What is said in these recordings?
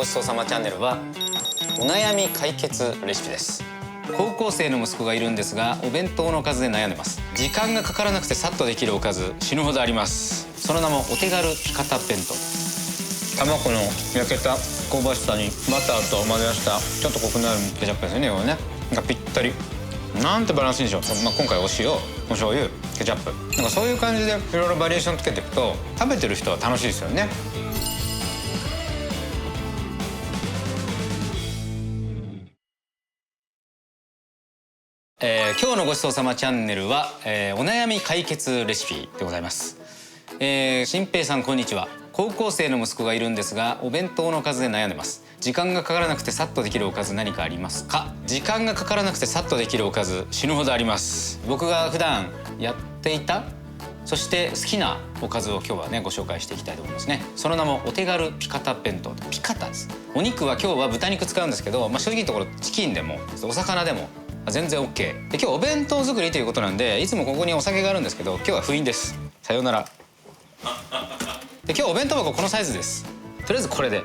ごちそうさまチャンネルはお悩み解決レシピです。高校生の息子がいるんですが、お弁当の数で悩んでます。時間がかからなくてさっとできるおかず死ぬほどあります。その名もお手軽ピカタ弁当。卵の焼けた香ばしさにバターと混ぜ出したちょっとコクのあるケチャップですよね。これねがぴったり、なんてバランスいいでしょう。今回お塩、お醤油、ケチャップ、なんかそういう感じでいろいろバリエーションつけていくと食べてる人は楽しいですよね。今日のごちそうさまチャンネルは、お悩み解決レシピでございます。新平さんこんにちは。高校生の息子がいるんですが、お弁当の数で悩んでます。時間がかからなくてさっとできるおかず何かありますか？時間がかからなくてさっとできるおかず死ぬほどあります。僕が普段やっていた、そして好きなおかずを今日はねご紹介していきたいと思いますね。その名もお手軽ピカタ弁当。ピカタです。お肉は今日は豚肉使うんですけど、正直なところチキンでもお魚でも全然 OK で、今日お弁当作りということなんで、いつもここにお酒があるんですけど今日は封印です。さようなら。で今日お弁当箱このサイズです。とりあえずこれで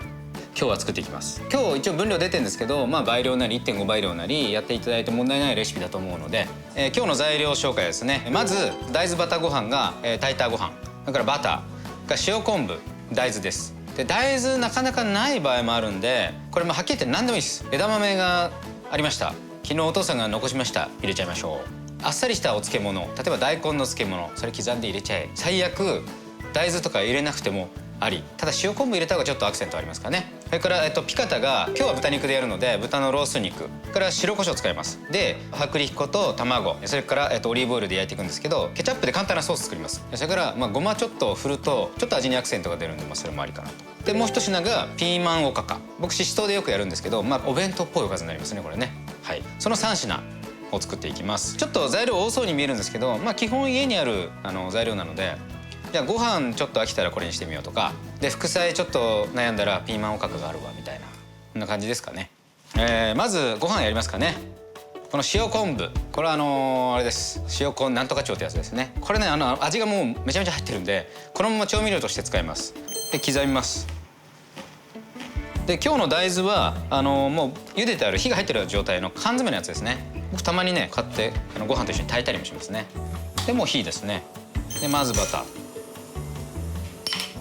今日は作っていきます。今日一応分量出てるんですけど、倍量なり 1.5 倍量なりやっていただいて問題ないレシピだと思うので、今日の材料紹介ですね。まず大豆バタご飯が、炊いたご飯、だからバターが塩昆布、大豆です。で大豆なかなかない場合もあるんで、これもはっきり言って何でもいいです。枝豆がありました、昨日お父さんが残しました、入れちゃいましょう。あっさりしたお漬物、例えば大根の漬物、それ刻んで入れちゃえ。最悪大豆とか入れなくてもあり。ただ塩昆布入れた方がちょっとアクセントありますかね。それから、ピカタが今日は豚肉でやるので豚のロース肉から白胡椒使います。で薄力粉と卵、それから、オリーブオイルで焼いていくんですけど、ケチャップで簡単なソース作ります。それから、ごまちょっと振るとちょっと味にアクセントが出るんで、それもありかなと。でもう一品がピーマンおかか、僕ししとうでよくやるんですけど、お弁当っぽいおかずになりますねこれね。はい、その3品を作っていきます。ちょっと材料多そうに見えるんですけど、基本家にある材料なので、じゃあご飯ちょっと飽きたらこれにしてみようとかで、副菜ちょっと悩んだらピーマンおかかがあるわみたいな、こんな感じですかね。まずご飯やりますかね。この塩昆布、これはあれです、塩昆なんとか調ってやつですね。これね味がもうめちゃめちゃ入ってるんで、このまま調味料として使います。で刻みます。で今日の大豆はもう茹でてある火が入ってる状態の缶詰のやつですね。僕たまにね買ってご飯と一緒に炊いたりもしますね。でもう火ですね。でまずバター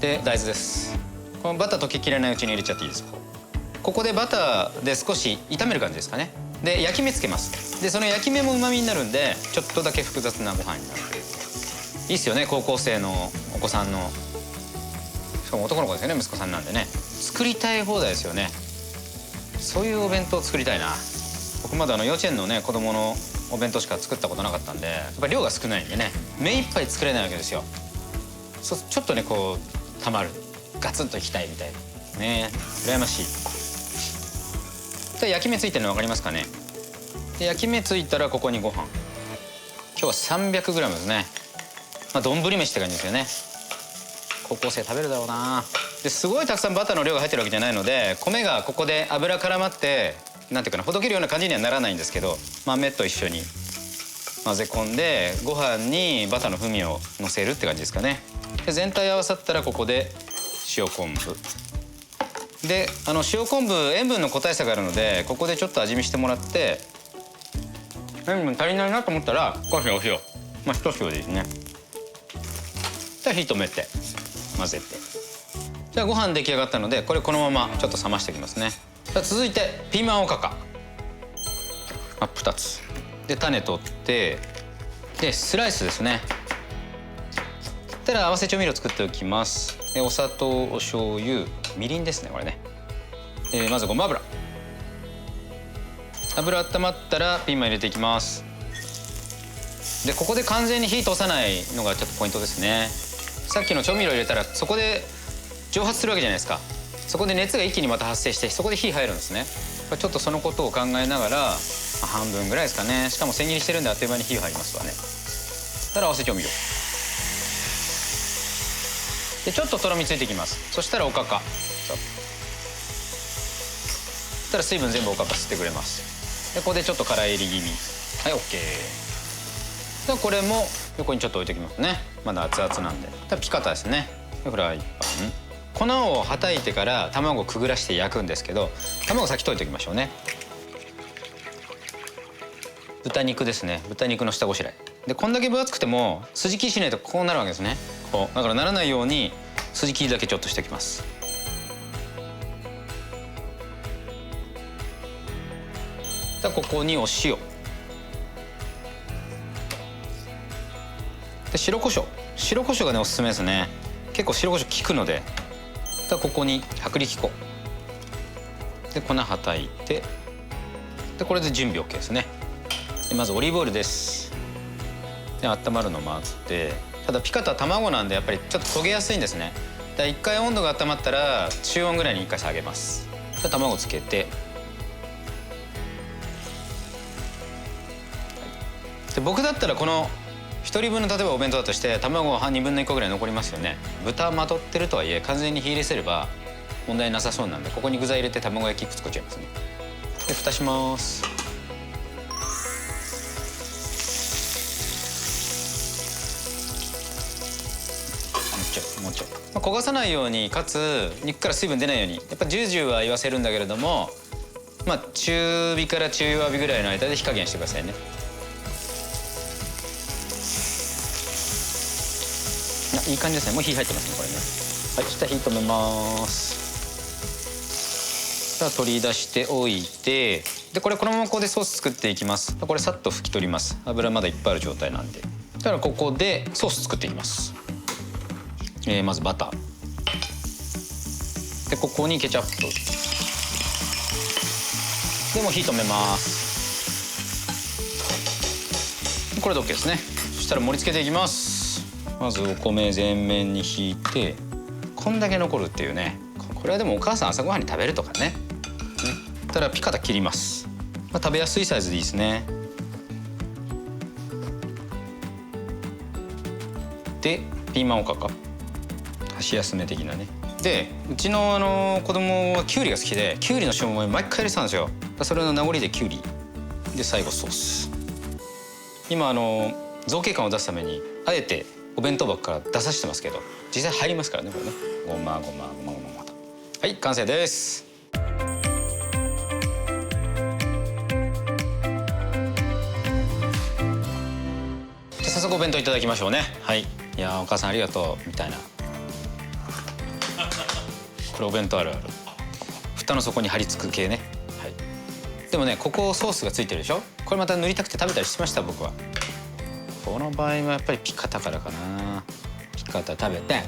で大豆です。このバター溶けきれないうちに入れちゃっていいです。ここでバターで少し炒める感じですかね。で焼き目つけます。でその焼き目もうまみになるんで、ちょっとだけ複雑なご飯になる。いいっすよね、高校生のお子さんの、しかも男の子ですよね、息子さんなんでね、作りたい放題ですよね。そういうお弁当作りたいな。僕まだ幼稚園のね子供のお弁当しか作ったことなかったんで、やっぱり量が少ないんでね、目いっぱい作れないわけですよ。ちょっとねこうたまる、ガツンといきたいみたいなね、羨ましい。で焼き目ついてるの分かりますかね。で焼き目ついたらここにご飯、今日は 300g ですね。丼飯って感じですよね。高校生食べるだろうな。ですごいたくさんバターの量が入ってるわけじゃないので、米がここで油絡まってなんていうかな、ほどけるような感じにはならないんですけど、豆と一緒に混ぜ込んでご飯にバターの風味をのせるって感じですかね。で全体合わさったらここで塩昆布で、塩昆布塩分の個体差があるので、ここでちょっと味見してもらって、塩分足りないなと思ったら少しお塩、一塩でいいですね。で火止めて混ぜて、じゃあご飯出来上がったので、これこのままちょっと冷ましておきますね。続いてピーマンおかか真っ二つで種取って、でスライスですね。そしたら合わせ調味料作っておきます。でお砂糖、お醤油、みりんですねこれね。まずごま油、油温まったらピーマン入れていきます。でここで完全に火通さないのがちょっとポイントですね。さっきの調味料入れたらそこで蒸発するわけじゃないですか。そこで熱が一気にまた発生して、そこで火入るんですね。ちょっとそのことを考えながら、半分ぐらいですかね。しかも千切りしてるんであっという間に火が入りますわね。そしたら合わせ調味料でちょっととろみついてきます。そしたらおかか、そしたら水分全部おかか吸ってくれます。でここでちょっとからいり気味、はい OK。でこれも横にちょっと置いておきますね。まだ熱々なんで。ピカタですね。でフライパン粉をはたいてから卵をくぐらして焼くんですけど、卵先溶いておきましょうね。豚肉ですね。豚肉の下ごしらえで、こんだけ分厚くても筋切りしないとこうなるわけですね。こうだからならないように筋切りだけちょっとしておきます。でここにお塩で白胡椒。白胡椒がねおすすめですね。結構白胡椒効くので。でここに薄力粉で粉はたいて、でこれで準備 OK ですね。でまずオリーブオイルです。で温まるの待って、ただピカタは卵なんでやっぱりちょっと焦げやすいんですね。で一回温度が温まったら中温ぐらいに一回下げます。で卵つけて、で僕だったらこの1人分の例えばお弁当だとして卵は2分の1個ぐらい残りますよね。豚まとってるとはいえ完全に火入れせれば問題なさそうなんで、ここに具材入れて卵焼き作っちゃいますね。で蓋します。もうちょい、焦がさないように、かつ肉から水分出ないようにやっぱジュージューは言わせるんだけれども、中火から中弱火ぐらいの間で火加減してくださいね。いい感じですね。もう火入ってますねこれね。はい、そしたら火止めます。さあ取り出しておいて、でこれこのままここでソース作っていきます。これさっと拭き取ります。油まだいっぱいある状態なんで。だからここでソース作っていきます。まずバターで、ここにケチャップでもう火止めます。これで OK ですね。そしたら盛り付けていきます。まずお米全面にひいて、こんだけ残るっていうね。これはでもお母さん朝ごはんに食べるとかね。たらピカタ切ります。食べやすいサイズでいいですね。でピーマンおかか箸休め的なね。でうちの子供はきゅうりが好きで、きゅうりの塩もみ毎回入れてたんですよ。それの名残できゅうりで、最後ソース。今造形感を出すためにあえてお弁当箱から出させてますけど、実際入りますからねこれね。ごまごまごまごまと。はい完成です。じゃ早速お弁当いただきましょうね。はい。いやお母さんありがとうみたいな。これお弁当あるある。蓋の底に貼り付く系ね。はい。でもねここソースがついてるでしょ。これまた塗りたくて食べたりしました僕は。この場合はやっぱりピカタからかな。ピカタ食べて、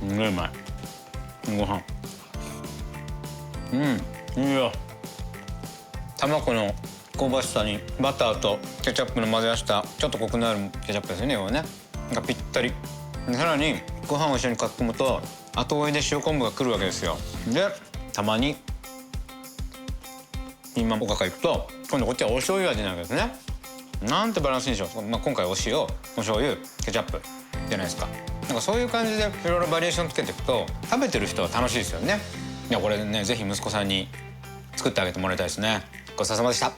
すごいうまいご飯。いいよ。卵の香ばしさにバターとケチャップの混ぜ合わせたちょっとコクのあるケチャップですよねこれね。がぴったりで、さらにご飯を一緒にかき込むと後追いで塩昆布がくるわけですよ。でたまにピーマンおかかいくと今度こっちはお醤油味なわけですね。なんてバランスいいでしょう。今回お塩、お醤油、ケチャップじゃないですか。なんかそういう感じでいろいろバリエーションつけていくと食べてる人は楽しいですよね。いやこれねぜひ息子さんに作ってあげてもらいたいですね。ごちそうさまでした。